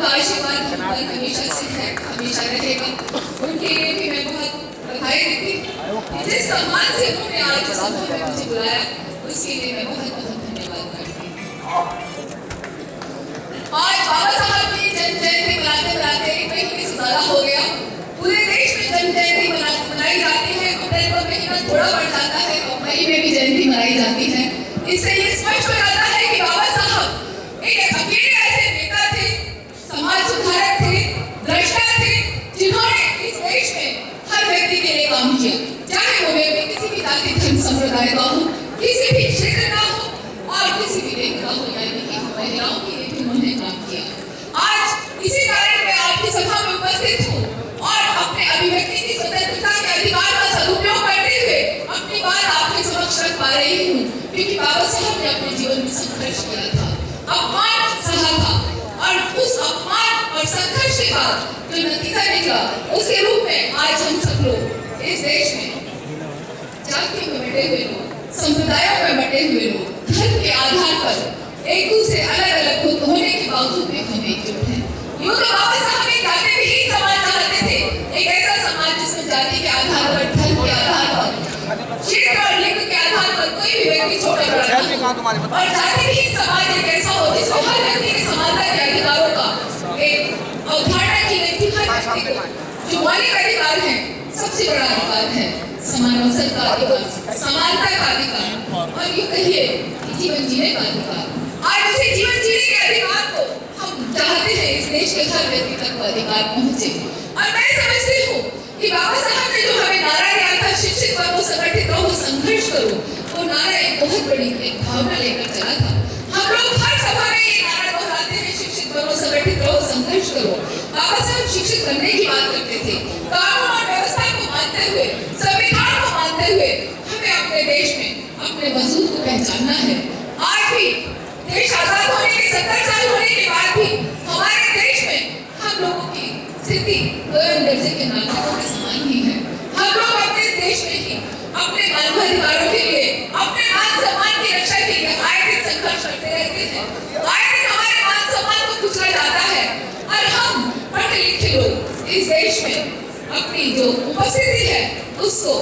आपका आशीर्वाद हम पर हमेशा से है, हमेशा रहेगा। उनके लिए भी मैं बहुत बधाई देती हूँ। जिस सम्मान से उन्होंने आज इस सभा में मुझे बुलाया, उसके लिए मैं बहुत बहुत धन्यवाद करती हूँ। आज बाबा साहब की जन्म जयंती मनाते एक महीने से ज्यादा हो गया। पूरे देश में जन्म जयंती मनाई जाती है। अप्रैल का महीना थोड़ा बढ़ जाता है और मई में भी जयंती मनाई जाती है। इससे ये स्पष्ट हो जाता है कि बाबा साहब एक अकेले ऐसे नेता थे, समाज सुधारक थे, द्रष्टा थे, जिन्होंने इस देश में हर व्यक्ति के लिए काम किया, चाहे वो व्यक्ति किसी भी जाति धर्म संप्रदाय का हो, किसी भी क्षेत्र का हो और किसी भी देश का हो, यानी कि महिलाओं के लिए भी उन्होंने काम किया। आज इसी कारण मैं आपकी सभा में उपस्थित हूँ और अपने अभिव्यक्ति की स्वतंत्रता के अधिकार का सदुपयोग करते हुए अपनी बात आपके समक्ष रख पा रही हूँ, क्योंकि बाबा साहब ने अपने जीवन में संघर्ष किया था, अपमान सहा था और उस अपमान और संघर्ष के बाद जो नतीजा निकला, उसके रूप में आज हम सब लोग इस देश में जातियों में बटे हुए लोग, संप्रदायों में बटे हुए लोग, धर्म के आधार पर एक दूसरे अलग-अलग होने के बावजूद भी हम एकजुट हैं। यूँ तो बाबा साहब एक जाति विहीन समाज चाहते थे, एक ऐसा समाज जिसमें जाति के आधार पर, धर्म के आधार पर, क्षेत्र और लिंग के आधार पर कोई भी व्यक्ति छोटा बड़ा और जाति विहीन समाज एक ऐसा हो जिसमें हर व्यक्ति के समानता के अधिकारों का एक अवधारणा की गई थी। हर व्यक्ति को जो मौलिक अधिकार है, सबसे बड़ा अधिकार है समान अवसर का अधिकार, समानता का अधिकार और ये कहिए जीवन जीने का अधिकार। आज उसे जीवन जीने के अधिकार को हम चाहते हैं इस देश के हर व्यक्ति तक वो अधिकार पहुंचे। और मैं समझती हूँ कि बाबा साहब ने जो हमें नारा दिया था, शिक्षित बनो, संगठित रहो, संघर्ष करो, वो नारा एक बहुत बड़ी एक भावना लेकर चला था। हम लोग हर सभा में ये नारा दोहराते हैं, शिक्षित बनो, संगठित रहो, संघर्ष करो। बाबा साहब शिक्षित बनने की बात करते थे, कानून और व्यवस्था को मानते हुए, संविधान को मानते हुए हमें अपने देश में अपने वजूद को पहचानना है। आज भी देश आजाद होने के 70 साल होने के बाद भी हमारे देश में हम लोगों की स्थिति दर्जे के नागरिकों के समान ही है। हम लोग अपने देश में ही अपने मानवाधिकारों के लिए, अपने मान सम्मान की रक्षा के लिए आए दिन संघर्ष करते रहते हैं। आए दिन हमारे मान सम्मान को कुचला जाता है और हम पढ़े लिखे लोग इस देश में अपनी जो उपस्थिति है उसको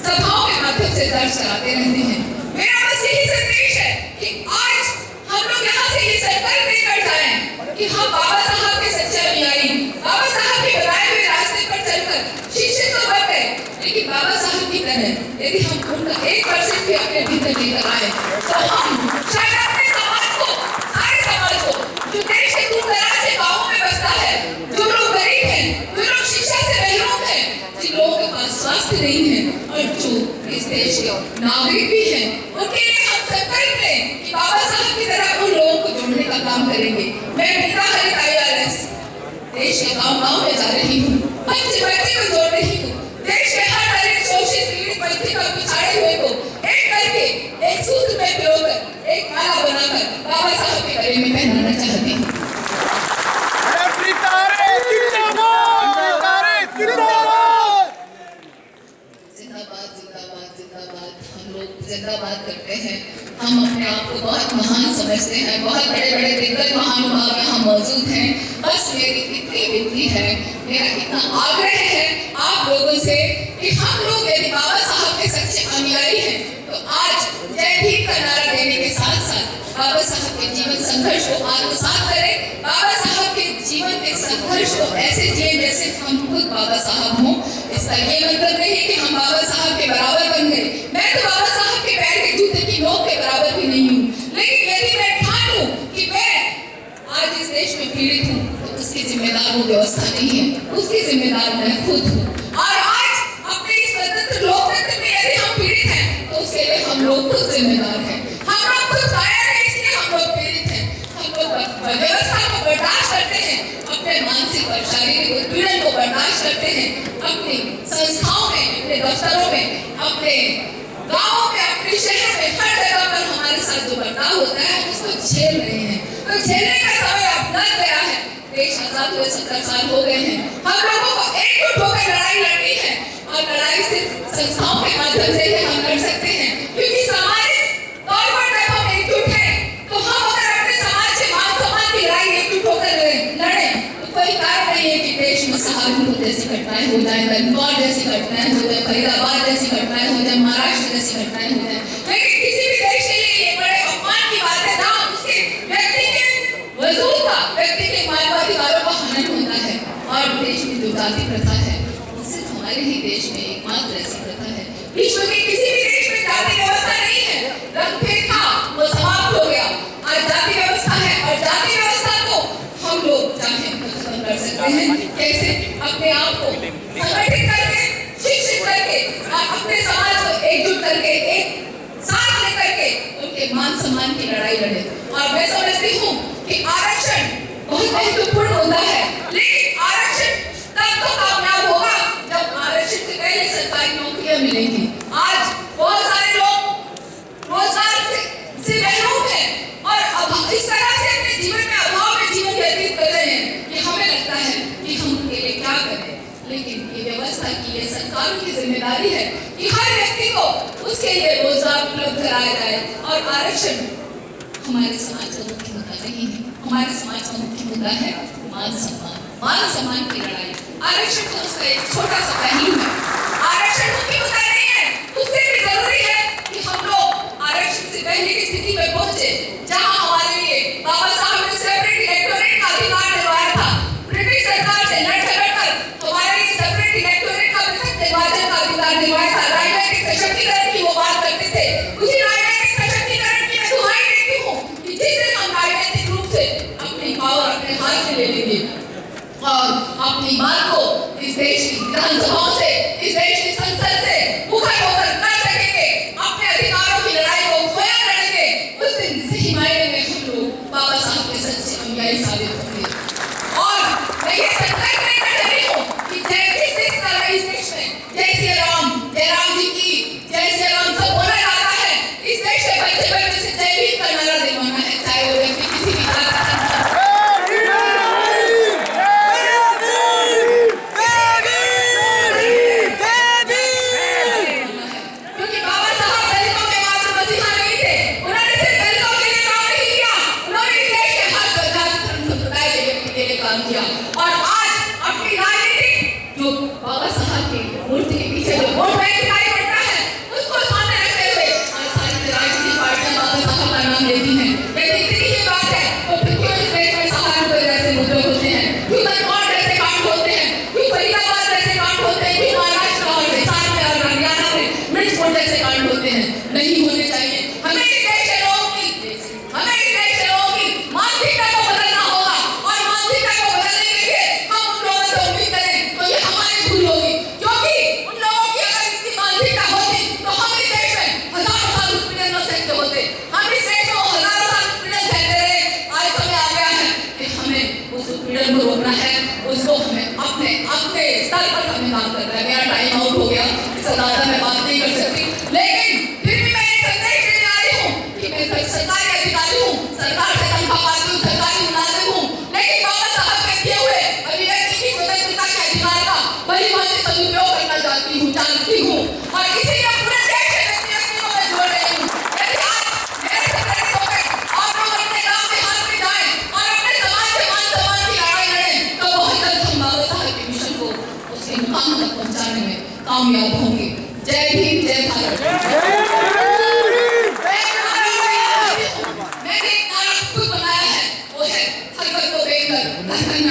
सभाओं के माध्यम से दर्ज कराते रहते हैं। मेरा बस यही संदेश है कि आज हम लोग यहाँ से ये संकल्प लेकर जाएं कि हम बाबा साहब के सच्चे अनुयायी, बाबा साहब के बताए हुए रास्ते पर चलकर शिक्षित तो बन गए, लेकिन बाबा साहब की तरह यदि हम उनका 1% भी अपने भीतर लेकर आए तो हम शायद अपने समाज को, सारे समाज को, जो देश के दूर दराज के गाँवों में बसता है, जो लोग गरीब हैं, जो लोग शिक्षा से महरूम हैं, जिन लोगों के पास स्वास्थ्य नहीं है और जो इस देश के नागरिक भी हैं, उनके लिए हम संकल्प लें कि बाबा साहब की तरह उन लोगों को जोड़ने का काम करेंगे। मैं पिता हरित IRS देश के गाँव-गाँव में जा रही हूँ, बच्चे को जोड़ रही हूँ, देश के हर दलित, शोषित, पीड़ित, वंचित और पिछाड़े हुए को एक करके एक सूत्र में पिरोकर एक माला बनाकर बाबा साहब के गले में पहनाना चाहती हूँ। जिंदाबाद करते हैं। हम अपने आप को बहुत महान समझते हैं, बहुत बड़े-बड़े दिग्गज महानुभाव यहाँ मौजूद हैं। बस मेरी इतनी विनती है, मेरा इतना आग्रह है आप लोगों से कि हम लोग यदि बाबा साहब के सच्चे अनुयायी हैं तो आज जय भीम का नारा देने के साथ साथ बाबा साहब के जीवन संघर्ष को आत्मसात करें। बाबा साहब के जीवन के संघर्ष को ऐसे जिए जैसे हम खुद बाबा साहब हों। इसका ये मतलब नहीं कि हम बाबा साहब के बराबर बन गए। मैं तो बाबा साहब के पैर के जूते की नोक के बराबर भी नहीं हूँ, लेकिन यदि मैं ठानूं कि मैं आज इस देश में पीड़ित हूँ तो उसकी जिम्मेदार वो व्यवस्था नहीं है, उसकी जिम्मेदार मैं खुद हूँ। और आज अपने इस स्वतंत्र लोकतंत्र में यदि हम पीड़ित हैं तो उसके लिए हम लोग खुद जिम्मेदार हैं। हम लोग खुद कायर हैं, इसलिए हम लोग पीड़ित हैं। हम लोग व्यवस्था को बर्दाश्त करते हैं, अपने मानसिक और शारीरिक उत्पीड़न को बर्दाश्त करते हैं, अपनी संस्थाओं में, अपने दफ्तरों में, अपने गाँवों में, अपने शहर में, हर जगह पर हमारे साथ जो बर्ताव होता है उसको झेल रहे हैं। तो झेलने का समय अब लग गया है। देश आजाद हुए 70 साल हो गए हैं। हम लोगों को एकजुट होकर लड़ाई लड़नी है और लड़ाई सिर्फ संस्थाओं के माध्यम से ही हम लड़ सकते हैं, क्योंकि सामाजिक तौर पर जब हम एकजुट हैं तो हम अगर अपने समाज के मान सम्मान की लड़ाई एकजुट होकर लड़े चाहे इंदौर जैसी घटनाएं हो जाए, फरीदाबाद जैसी घटनाएं हो जाए, महाराष्ट्र जैसी घटनाएं हो जाए, लेकिन किसी भी देश के लिए ये बड़े अपमान की बात है जहाँ उसके व्यक्ति के वजूद का, व्यक्ति के मानवाधिकारों का हनन होता है। और देश में जो जाति प्रथा है वो सिर्फ हमारे ही देश में एकमात्र ऐसी प्रथा है। विश्व के किसी भी देश में जाति व्यवस्था नहीं है। रंगभेद था वो समाप्त हो गया, आज जाति व्यवस्था है और जाति व्यवस्था को हम लोग चाहे खत्म कर सकते हैं। कैसे? अपने आप को संगठित करके, शिक्षित करके और अपने समाज को एकजुट करके, एक साथ लेकर के उनके मान सम्मान की लड़ाई लड़े। और मैं समझती हूँ कि आरक्षण बहुत महत्वपूर्ण होता है, लेकिन आरक्षण तब तो कामयाब होगा जब आरक्षण से पहले सरकारी नौकरियां मिलेंगी। आज बहुत सारे लोग रोजगार से महरूम हैं और इस तरह से अपने जीवन में अभाव में जीवन व्यतीत कर रहे हैं कि हमें लगता है कि हम उनके लिए क्या करें। लेकिन ये व्यवस्था की, ये सरकारों की जिम्मेदारी है कि हर व्यक्ति को उसके लिए रोजगार उपलब्ध कराया जाए। और आरक्षण हमारे समाज का मुख्य मुद्दा नहीं है। हमारे समाज का मुख्य मुद्दा है मान सम्मान, मान सम्मान की लड़ाई। आरक्षण तो उसका एक छोटा सा पहलू है। आरक्षण मुख्य मुद्दा नहीं है। उससे भी जरूरी है कि हम लोग आरक्षण से पहले की स्थिति में पहुंचे जहां हमारे लिए बाबा साहब ने सेपरेट इलेक्टोरेट का अधिकार दिलवाया था। ब्रिटिश सरकार से लड़ झगड़ कर हमारे लिए सेपरेट इलेक्टोरेट का निर्वाचन का अधिकार दिलवाया था। राजनीतिक सशक्तिकरण की वो बात करते थे। उसी राजनीतिक सशक्तिकरण की मैं दुहाई देती हूँ कि जिस दिन हम राजनीतिक रूप से अपनी पावर अपने हाथ में ले लेंगे और अपनी बात को इस देश की विधानसभाओं से, इस देश की संसद से मुखर होकर कर सकेंगे, अपने अधिकारों की लड़ाई को स्वयं लड़ेंगे, उस दिन सही मायने में हम लोग बाबा साहब के सच्चे अनुयायी साबित होंगे। और मैं ये संकल्प नहीं कर रही हूँ कि इस देश में जय श्री राम, जय राम जी की, जय श्री राम सब बोला जाता है। इस देश के बच्चे से जय भीम का नारा दिलवाना है, चाहे वो व्यक्ति किसी भी जात का है। और आज अपनी राजनीति जो बाबा साहब की मूर्ति के पीछे जो वोट बैंक दिखाई पड़ता है उसको सामने रखते हुए आज सारी राजनीतिक पार्टियां बाबा साहब का नाम लेती हैं। यदि इतनी ही बात है तो फिर क्यों इस देश में सहारनपुर जैसे मुद्दे होते हैं, क्यों इंदौर जैसे कांड होते हैं, क्यों फरीदाबाद जैसे कांड होते हैं, क्यों महाराष्ट्र और हिसार में और हरियाणा में मिर्चपुर जैसे कांड होते हैं? नहीं होने चाहिए। हमें इस देश के लोगों की मानसिकता को बदलना होगा और मानसिकता को बदलने के लिए हम उन लोगों से उम्मीद करें तो ये हमारी भूल होगी, क्योंकि उन लोगों की अगर इतनी मानसिकता होती तो हम इस देश में हजारों साल उत्पीड़न न सहते होते। हम इस देश में हजारों साल उत्पीड़न सहते रहे। आज समय आ गया है कि हमें उस उत्पीड़न को रोकना है, उसको हमें अपने स्तर पर हमें काम करना है। मेरा टाइम आउट हो गया, इससे ज्यादा मैं बात नहीं कर सकती, लेकिन फिर भी मैं एक संदेश देने आई हूँ कि मैं सरकारी अधिकारी हूँ, सरकार से तनख्वाह पाती हूँ, सरकारी मुलाजिम हूँ, लेकिन बाबा साहब के दिए हुए अभिव्यक्ति की स्वतंत्रता के अधिकार का बड़ी भांति सदुपयोग करना जानती हूँ और इसीलिए पूरे देश के व्यक्तियों को मैं जोड़ रही हूँ। यदि आज मेरे संगठन होकर आप लोग अपने गांव में हाथ में जाएं और अपने समाज के मान सम्मान की लड़ाई लड़ें तो बहुत जल्द हम बाबा साहब के मिशन को उसके मुकाम तक पहुंचाने में कामयाब होंगे। जय भीम, जय भारत।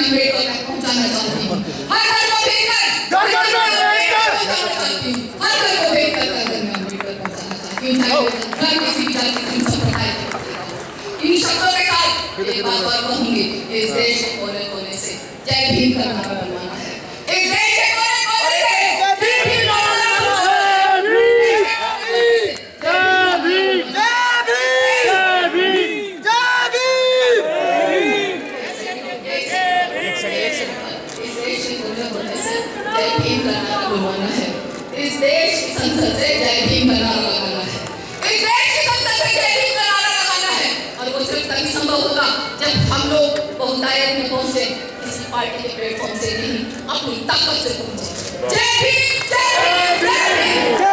अम्बेडकर तक पहुंचाना चाहती हूँ। हर घर को भेजकर हर घर को अम्बेडकर पहुंचाना चाहती हूँ। हर किसी भी जाति की संप्रदाय के इन शब्दों के साथ एक बात और कहूंगी, इस देश के कोने कोने से जय भीम का नारा बनवाना है। इस देश के कोने कोने से जय भीम का नारा बुलवाना है। इस देश की संसद से जय भीम का नारा लगाना है। इस देश की संसद से जय भीम का नारा लगाना है और वो सिर्फ तभी संभव होगा जब हम लोग बहुतायत में पहुंचे, किसी पार्टी के प्लेटफॉर्म से नहीं, अपनी ताकत से पहुंचे। जय भीम, जय भीम, जय भीम।